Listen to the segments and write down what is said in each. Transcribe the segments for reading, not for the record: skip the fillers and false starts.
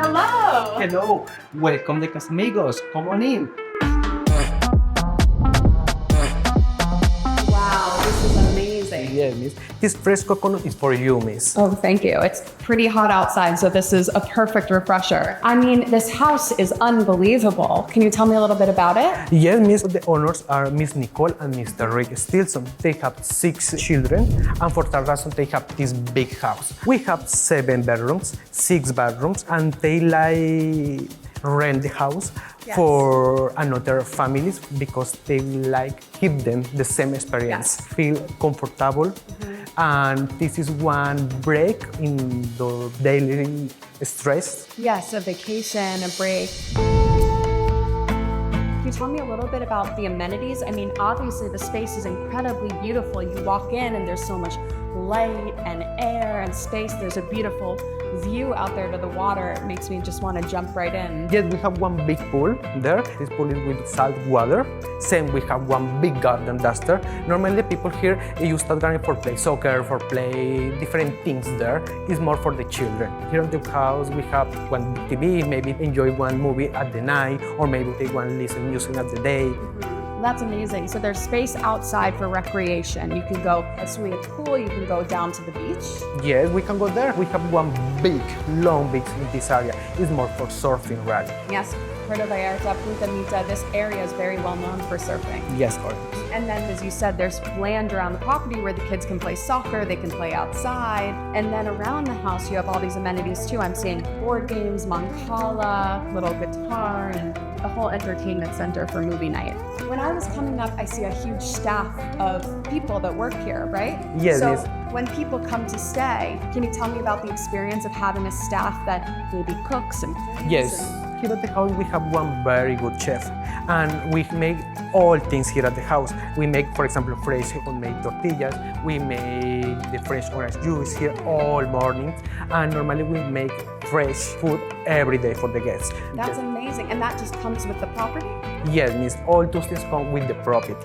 Hello. Hello, welcome to Casa Amigos. Come on in. Wow, this is amazing. Yeah, miss. This fresh coconut is for you, miss. Oh, thank you. It's pretty hot outside, so this is a perfect refresher. I mean, this house is unbelievable. Can you tell me a little bit about it? Yes, miss. The owners are Miss Nicole and Mr. Rick Stilson. They have 6 children, and for that reason, they have this big house. We have 7 bedrooms, 6 bathrooms, and they like rent the house for another families because they like give them the same experience, feel comfortable, and this is one break in the daily stress. Yes, a vacation, a break. Can you tell me a little bit about the amenities? I mean, obviously the space is incredibly beautiful. You walk in and there's so much light and air and space. There's a beautiful view out there to the water. It makes me just want to jump right in. Yes, we have one big pool there. This pool is with salt water. Same, we have one big garden duster. Normally people here use that garden for play soccer, for play different things there. It's more for the children. Here in the house we have one TV, maybe enjoy one movie at the night, or maybe they want to listen music at the day. That's amazing. So there's space outside for recreation. You can go swim at the pool, you can go down to the beach. Yes, we can go there. We have one big, long beach in this area. It's more for surfing, right? Yes, Puerto Vallarta, Punta Mita, this area is very well known for surfing. Yes, correct. And then, as you said, there's land around the property where the kids can play soccer, they can play outside. And then around the house, you have all these amenities too. I'm seeing board games, mancala, little guitar, and a whole entertainment center for movie night. When I was coming up, I see a huge staff of people that work here, right? Yes, so yes. When people come to stay, can you tell me about the experience of having a staff that maybe cooks and cleans? Yes. Here at the house, we have one very good chef, and we make all things here at the house. We make, for example, fresh homemade tortillas. We make the fresh orange juice here all morning, and normally we make fresh food every day for the guests. That's amazing, and that just comes with the property? Yes, miss. All those things come with the property.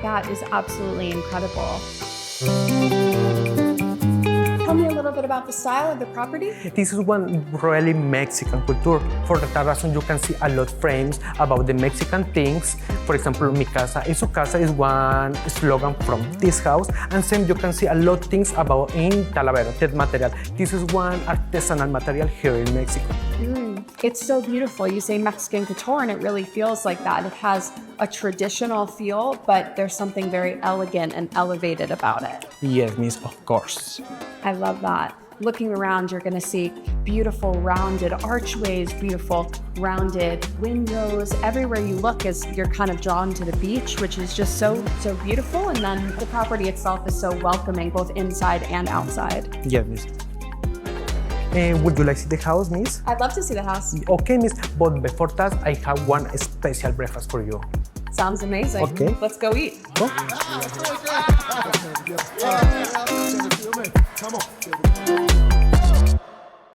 That is absolutely incredible. Tell me a little bit about the style of the property. This is one really Mexican culture. For that reason, you can see a lot of frames about the Mexican things. For example, mi casa y su casa is one slogan from this house. And same, you can see a lot of things about in Talavera, that material. This is one artisanal material here in Mexico. It's so beautiful. You say Mexican couture, and it really feels like that. It has a traditional feel, but there's something very elegant and elevated about it. Yes, miss, of course. I love that. Looking around, you're going to see beautiful rounded archways, beautiful rounded windows. Everywhere you look, is you're kind of drawn to the beach, which is just so beautiful. And then the property itself is so welcoming, both inside and outside. Yes, miss. Would you like to see the house, miss? I'd love to see the house. Okay, miss, but before that, I have one special breakfast for you. Sounds amazing. Okay. Let's go eat. Go. Come on.